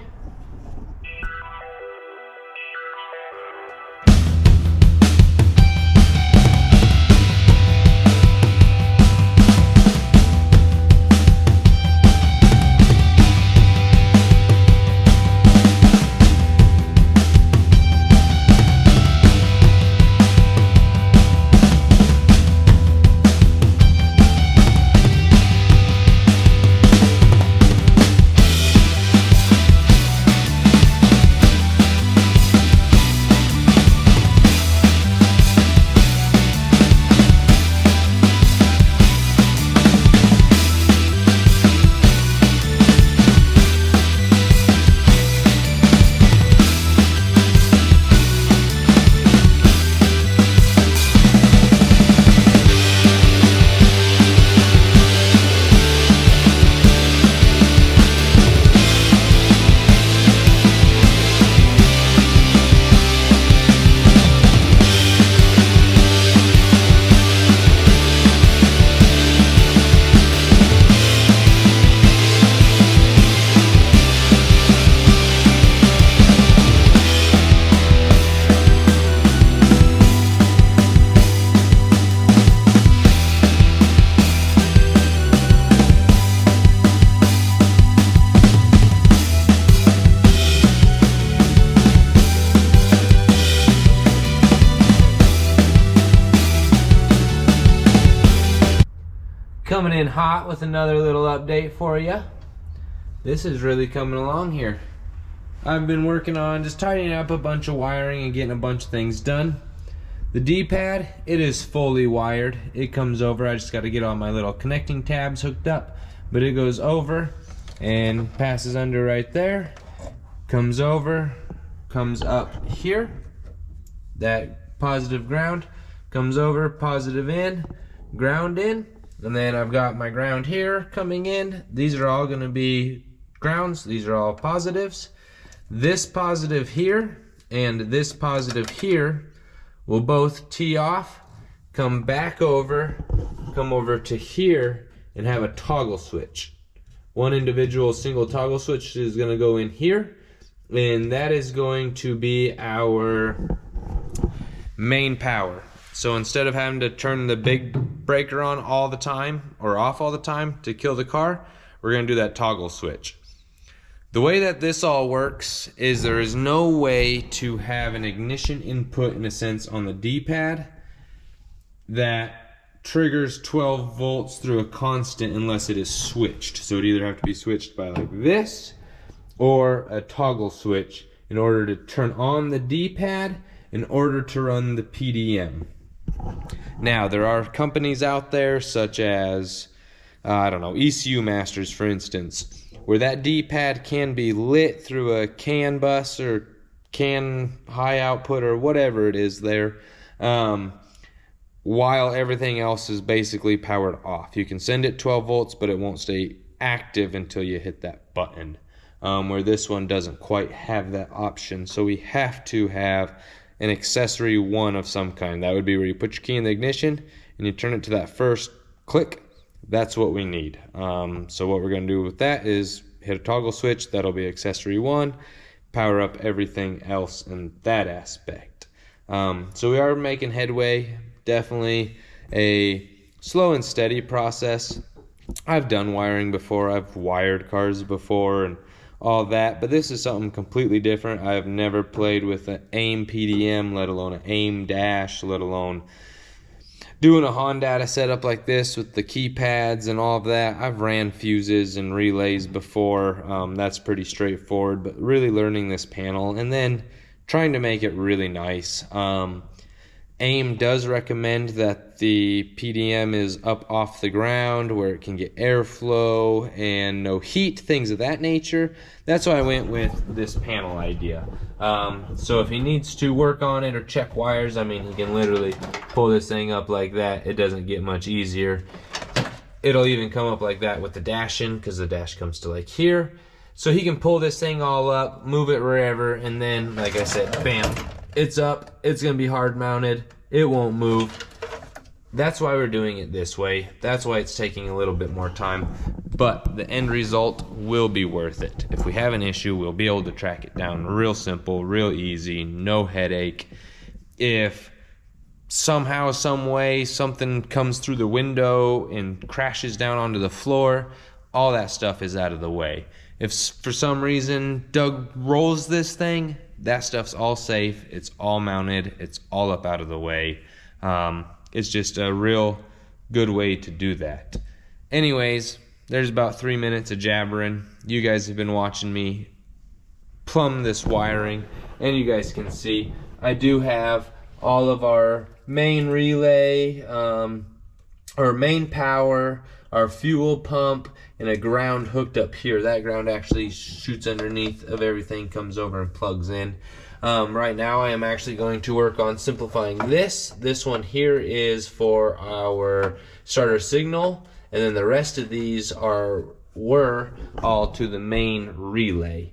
Coming in hot with another little update for you. This is really coming along here. I've been working on just tidying up a bunch of wiring and getting a bunch of things done. The D-pad, it is fully wired. It comes over. I just got to get all my little connecting tabs hooked up, but it goes over and passes under right there, comes over, comes up here, that positive ground, comes over, positive in, ground in, and then I've got my ground here coming in. These are all going to be grounds. These are all positives. This positive here and this positive here will both tee off, come back over, come over to here, and have a toggle switch. One individual single toggle switch is going to go in here, and that is going to be our main power. So instead of having to turn the big breaker on all the time or off all the time to kill the car, we're going to do that toggle switch. The way that this all works is there is no way to have an ignition input, in a sense, on the D-pad that triggers 12 volts through a constant unless it is switched. So it either have to be switched by like this or a toggle switch in order to turn on the D-pad in order to run the PDM. Now, there are companies out there such as, I don't know, ECU Masters, for instance, where that D-pad can be lit through a CAN bus or CAN high output or whatever it is there, while everything else is basically powered off. You can send it 12 volts, but it won't stay active until you hit that button, where this one doesn't quite have that option. So we have to have an accessory one of some kind. That would be where you put your key in the ignition and you turn it to that first click. That's what we need. So what we're going to do with that is hit a toggle switch. That'll be accessory one. Power up everything else in that aspect. So we are making headway. Definitely a slow and steady process. I've done wiring before. I've wired cars before and all that, but this is something completely different. I've never played with an AIM PDM, let alone an AIM dash, let alone doing a Honda setup like this with the keypads and all of that. I've ran fuses and relays before. That's pretty straightforward, but really learning this panel and then trying to make it really nice. AIM does recommend that the PDM is up off the ground where it can get airflow and no heat, things of that nature. That's why I went with this panel idea. So if he needs to work on it or check wires, I mean, he can literally pull this thing up like that. It doesn't get much easier. It'll even come up like that with the dash in, because the dash comes to like here. So he can pull this thing all up, move it wherever, and then, like I said, bam, it's up. It's going to be hard mounted. It won't move. That's why we're doing it this way. That's why it's taking a little bit more time. But the end result will be worth it. If we have an issue, we'll be able to track it down real simple, real easy, no headache. If somehow, some way, something comes through the window and crashes down onto the floor, all that stuff is out of the way. If for some reason Doug rolls this thing, that stuff's all safe. It's all mounted. It's all up out of the way. It's just a real good way to do that. Anyways, there's about 3 minutes of jabbering. You guys have been watching me plumb this wiring, and you guys can see I do have all of our main relay, or main power, our fuel pump, and a ground hooked up here. That ground actually shoots underneath of everything, comes over and plugs in. Right now I am actually going to work on simplifying this. This one here is for our starter signal, and then the rest of these were all to the main relay.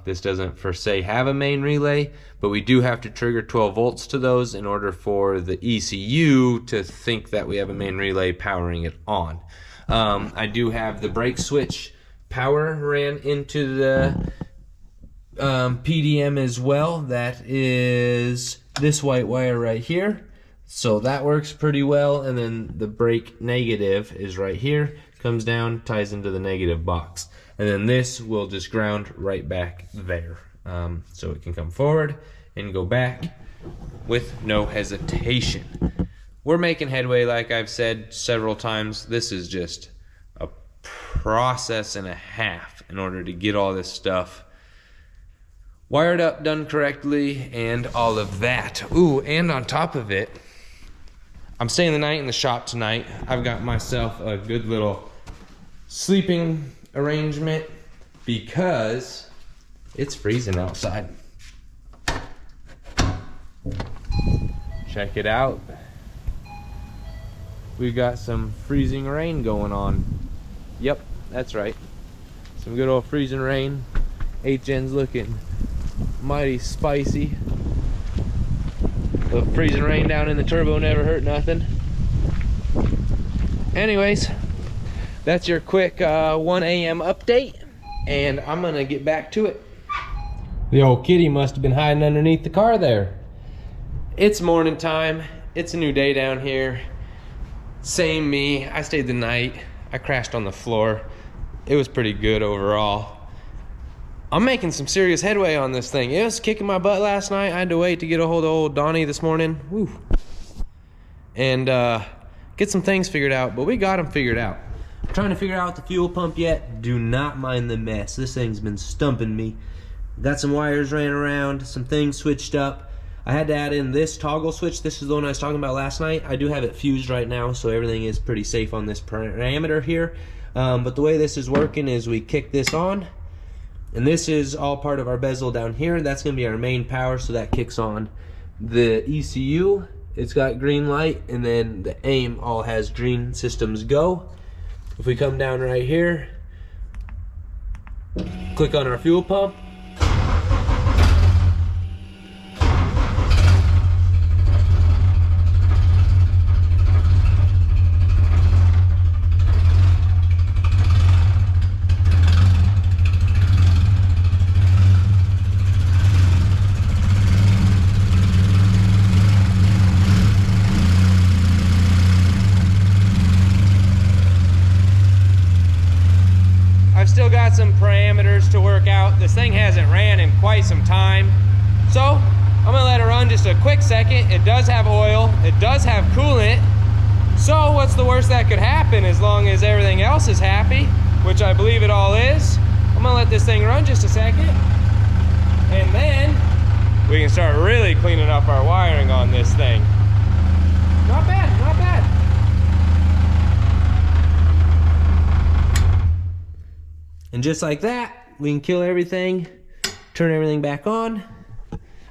This doesn't per se have a main relay, but we do have to trigger 12 volts to those in order for the ECU to think that we have a main relay powering it on. I do have the brake switch power ran into the PDM as well. That is this white wire right here. So that works pretty well. And then the brake negative is right here. Comes down, ties into the negative box. And then this will just ground right back there. So it can come forward and go back with no hesitation. We're making headway, like I've said several times. This is just a process and a half in order to get all this stuff wired up, done correctly, and all of that. Ooh, and on top of it, I'm staying the night in the shop tonight. I've got myself a good little sleeping arrangement because it's freezing outside. Check it out. we got some freezing rain going on. Yep, that's right. Some good old freezing rain. HN's looking mighty spicy. The freezing rain down in the turbo never hurt nothing. Anyways, that's your quick 1 a.m. update, and I'm gonna get back to it. The old kitty must have been hiding underneath the car there. It's morning time. It's a new day down here. Same me. I stayed the night. I crashed on the floor. It was pretty good overall. I'm making some serious headway on this thing. It was kicking my butt last night. I had to wait to get a hold of old Donnie this morning. Woo. And get some things figured out, but we got them figured out. I'm trying to figure out the fuel pump yet. Do not mind the mess. This thing's been stumping me. Got some wires ran around, some things switched up. I had to add in this toggle switch. This is the one I was talking about last night. I do have it fused right now, so everything is pretty safe on this parameter here. But the way this is working is we kick this on, and this is all part of our bezel down here. That's gonna be our main power, so that kicks on. The ECU, it's got green light, and then the AIM all has green systems go. If we come down right here, click on our fuel pump, still got some parameters to work out. This thing hasn't ran in quite some time, so I'm gonna let it run just a quick second. It does have oil, it does have coolant, so what's the worst that could happen? As long as everything else is happy, which I believe it all is, I'm gonna let this thing run just a second, and then we can start really cleaning up our wiring on this thing. Not bad, not bad. And just like that, we can kill everything, turn everything back on.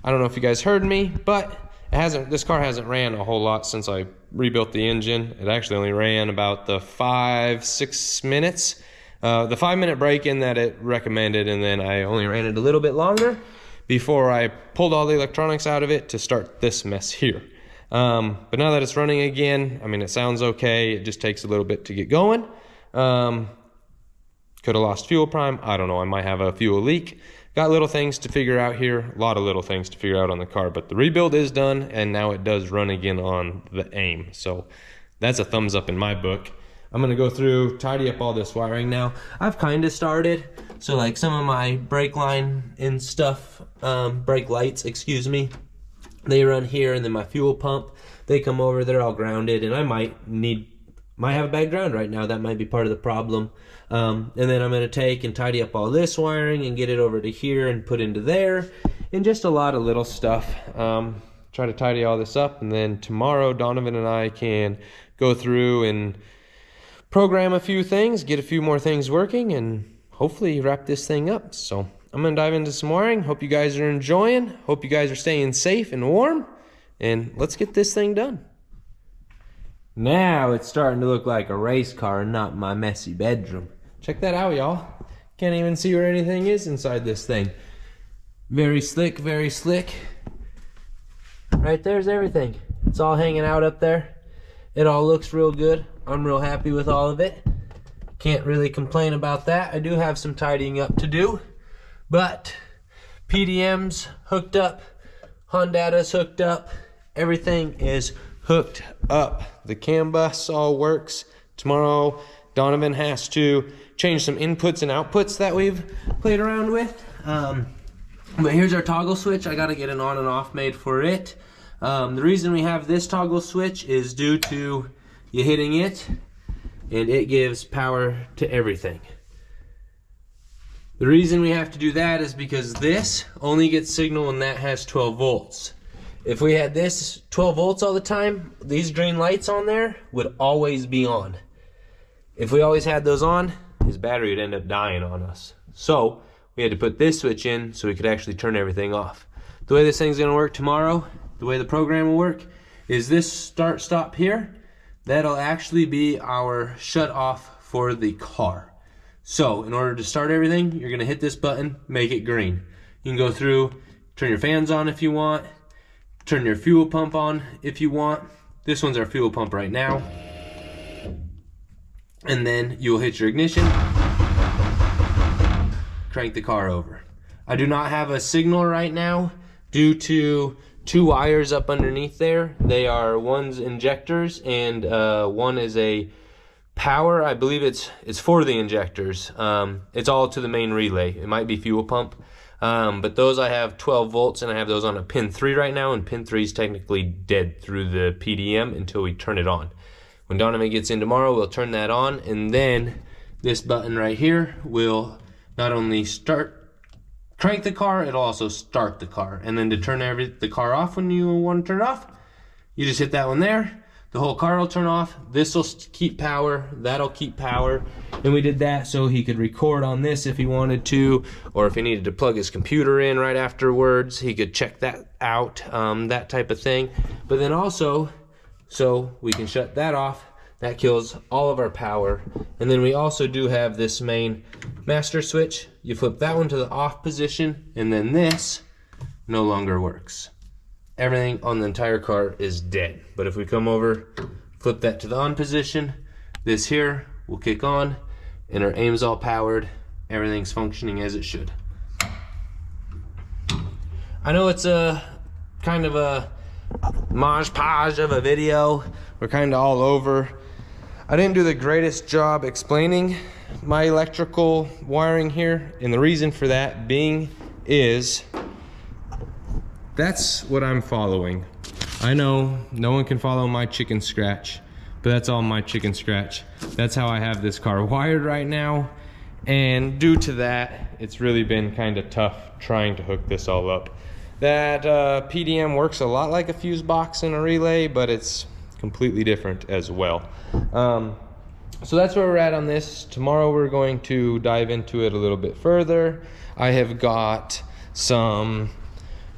I don't know if you guys heard me, but this car hasn't ran a whole lot since I rebuilt the engine. It actually only ran about the 5-6 minutes. The 5-minute break-in that it recommended, and then I only ran it a little bit longer before I pulled all the electronics out of it to start this mess here. But now that it's running again, I mean, it sounds okay. It just takes a little bit to get going. Could have lost fuel prime. I don't know. I might have a fuel leak. Got little things to figure out here. A lot of little things to figure out on the car. But the rebuild is done, and now it does run again on the AIM. So that's a thumbs up in my book. I'm going to go through, tidy up all this wiring now. I've kind of started. So like some of my brake line and stuff, brake lights, excuse me, they run here. And then my fuel pump, they come over. They're all grounded. And I might have a bad ground right now. That might be part of the problem. And then I'm going to take and tidy up all this wiring and get it over to here and put into there, and just a lot of little stuff. Try to tidy all this up, and then tomorrow Donovan and I can go through and program a few things, get a few more things working, and hopefully wrap this thing up. So I'm going to dive into some wiring. Hope you guys are enjoying. Hope you guys are staying safe and warm, and let's get this thing done. Now it's starting to look like a race car and not my messy bedroom. Check that out, y'all. Can't even see where anything is inside this thing. Very slick, very slick. Right there's everything. It's all hanging out up there. It all looks real good. I'm real happy with all of it. Can't really complain about that. I do have some tidying up to do, but PDM's hooked up, Hondata's hooked up, everything is hooked up. The CAN bus all works. Tomorrow Donovan has to change some inputs and outputs that we've played around with. But here's our toggle switch. I got to get an on and off made for it. The reason we have this toggle switch is due to you hitting it, and it gives power to everything. The reason we have to do that is because this only gets signal when that has 12 volts. If we had this 12 volts all the time, these green lights on there would always be on. If we always had those on, his battery would end up dying on us. So we had to put this switch in so we could actually turn everything off. The way this thing's gonna work tomorrow, the way the program will work, is this start stop here. that'll actually be our shut off for the car. So in order to start everything, you're gonna hit this button, make it green. You can go through, turn your fans on if you want, turn your fuel pump on if you want. This one's our fuel pump right now. And then you'll hit your ignition, crank the car over. I do not have a signal right now due to 2 wires up underneath there. They are, one's injectors and one is a power. I believe it's for the injectors. It's all to the main relay. It might be fuel pump. But those I have 12 volts and I have those on a pin 3 right now, and pin 3 is technically dead through the PDM until we turn it on. When Donovan gets in tomorrow, we'll turn that on, and then this button right here will not only crank the car, it'll also start the car. And then to turn the car off when you want to turn it off, you just hit that one there. The whole car will turn off. This will keep power. That'll keep power. And we did that so he could record on this if he wanted to, or if he needed to plug his computer in right afterwards, he could check that out, that type of thing. But then also, so we can shut that off. That kills all of our power. And then we also do have this main master switch. You flip that one to the off position, and then this no longer works. Everything on the entire car is dead. But if we come over, flip that to the on position, this here will kick on, and our aim's all powered. Everything's functioning as it should. I know it's a kind of a montage of a video. We're kind of all over. I didn't do the greatest job explaining my electrical wiring here, and the reason for that being is that's what I'm following. I know no one can follow my chicken scratch, but that's all my chicken scratch. That's how I have this car wired right now, and due to that, it's really been kind of tough trying to hook this all up. That PDM works a lot like a fuse box in a relay, but it's completely different as well. So that's where we're at on this. Tomorrow we're going to dive into it a little bit further. I have got some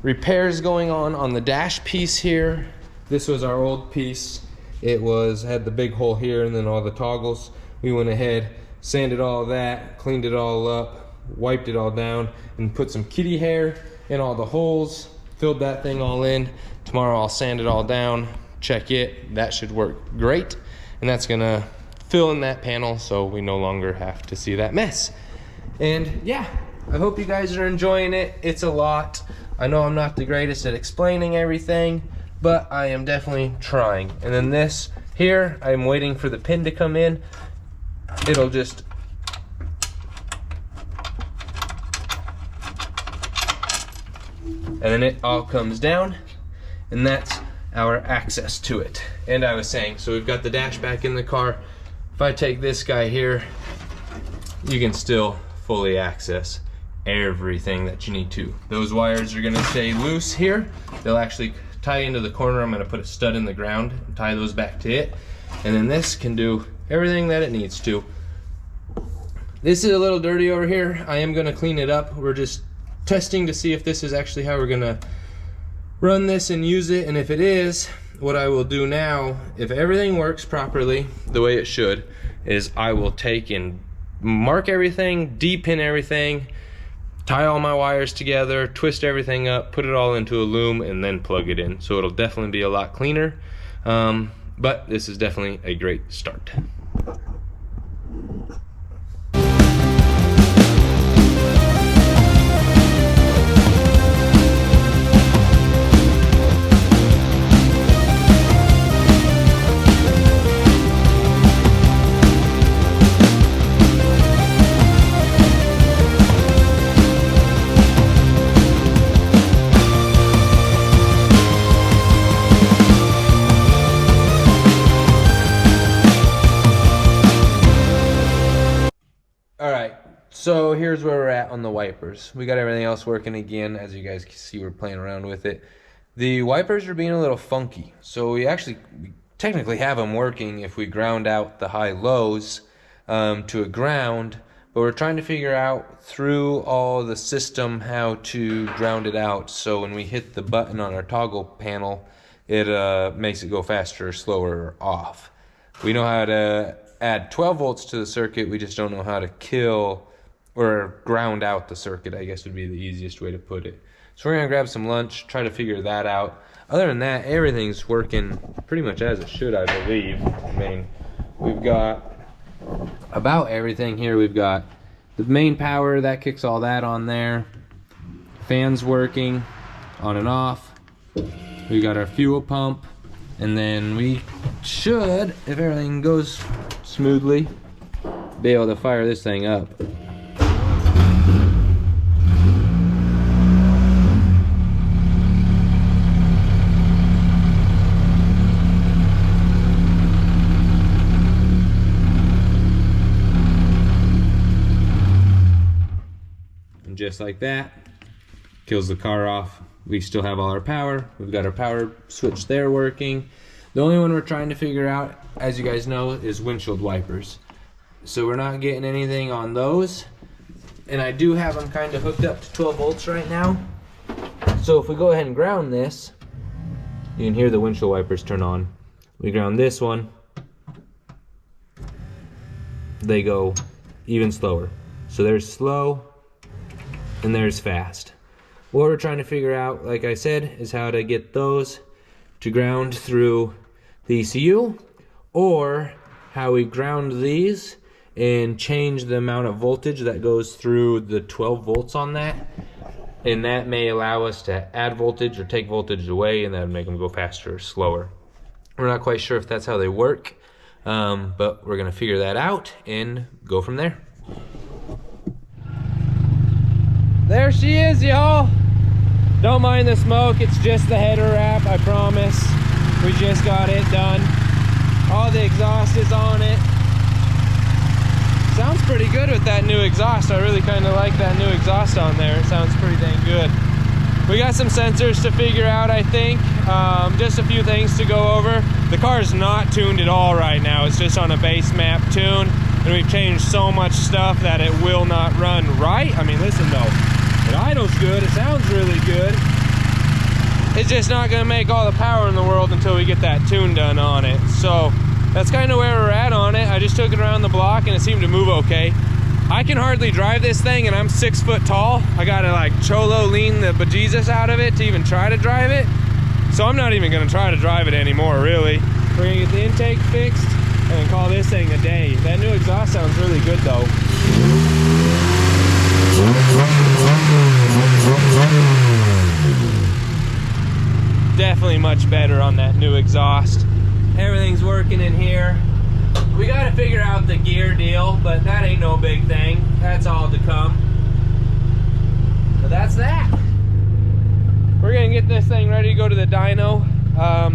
repairs going on the dash piece here. This was our old piece. It had the big hole here and then all the toggles. We went ahead, sanded all that, cleaned it all up, wiped it all down, and put some kitty hair in all the holes, filled that thing all in. Tomorrow I'll sand it all down, check it. That should work great. And that's gonna fill in that panel so we no longer have to see that mess. And yeah, I hope you guys are enjoying it. It's a lot. I know I'm not the greatest at explaining everything, but I am definitely trying. And then this here, I'm waiting for the pin to come in. It'll just and then it all comes down, and that's our access to it. And I was saying, so we've got the dash back in the car. If I take this guy here, you can still fully access everything that you need to. Those wires are gonna stay loose here. They'll actually tie into the corner. I'm gonna put a stud in the ground and tie those back to it. And then this can do everything that it needs to. This is a little dirty over here. I am gonna clean it up. We're just testing to see if this is actually how we're gonna run this and use it. And if it is, what I will do now, if everything works properly the way it should, is I will take and mark everything, D-pin everything, tie all my wires together, twist everything up, put it all into a loom, and then plug it in. So it'll definitely be a lot cleaner. But this is definitely a great start. So here's where we're at on the wipers. We got everything else working again. As you guys can see, we're playing around with it. The wipers are being a little funky. So we technically have them working if we ground out the high lows to a ground. But we're trying to figure out through all the system how to ground it out. So when we hit the button on our toggle panel, it makes it go faster or slower or off. We know how to add 12 volts to the circuit. We just don't know how to kill or ground out the circuit, I guess would be the easiest way to put it. So we're gonna grab some lunch, try to figure that out. Other than that, everything's working pretty much as it should, I believe. I mean, we've got about everything here. We've got the main power, that kicks all that on there. Fans working on and off. We got our fuel pump. And then we should, if everything goes smoothly, be able to fire this thing up. And just like that, kills the car off. We still have all our power. We've got our power switch there working. The only one we're trying to figure out, as you guys know, is windshield wipers. So we're not getting anything on those. And I do have them kind of hooked up to 12 volts right now. So if we go ahead and ground this, you can hear the windshield wipers turn on. We ground this one, they go even slower. So there's slow and there's fast. What we're trying to figure out, like I said, is how to get those to ground through the ECU, or how we ground these and change the amount of voltage that goes through the 12 volts on that. And that may allow us to add voltage or take voltage away, and that would make them go faster or slower. We're not quite sure if that's how they work, but we're gonna figure that out and go from there. There she is, y'all. Don't mind the smoke, it's just the header wrap, I promise. We just got it done. All the exhaust is on it. Sounds pretty good with that new exhaust. I really kind of like that new exhaust on there. It sounds pretty dang good. We got some sensors to figure out, I think. Just a few things to go over. The car's not tuned at all right now. It's just on a base map tune. And we've changed so much stuff that it will not run right. I mean, listen though. It idles good, it sounds really good. It's just not gonna make all the power in the world until we get that tune done on it. So that's kind of where we're at on it. I just took it around the block and it seemed to move okay. I can hardly drive this thing and I'm 6 foot tall. I gotta like cholo lean the bejesus out of it to even try to drive it. So I'm not even gonna try to drive it anymore, really. We're gonna get the intake fixed and call this thing a day. That new exhaust sounds really good though. Definitely much better on that new exhaust. Everything's working in here. We got to figure out the gear deal, but that ain't no big thing. That's all to come. But that's that. We're gonna get this thing ready to go to the dyno.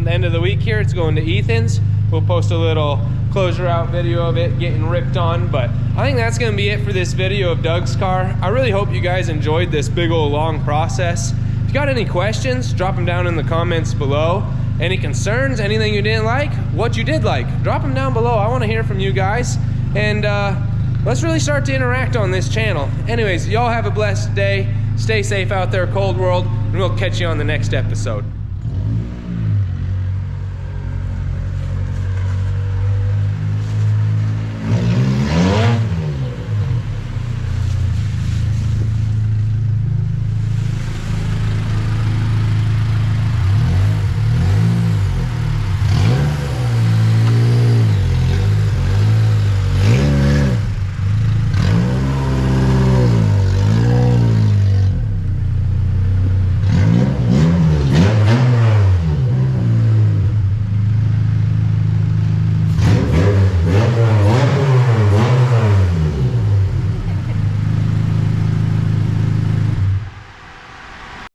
The end of the week here, it's going to Ethan's. We'll post a little closure out video of it getting ripped on, but I think that's gonna be it for this video of Doug's car. I really hope you guys enjoyed this big old long process. If you got any questions, drop them down in the comments below. Any concerns, anything you didn't like, what you did like, drop them down below. I want to hear from you guys, and let's really start to interact on this channel. Anyways, y'all have a blessed day. Stay safe out there, cold world, and we'll catch you on the next episode.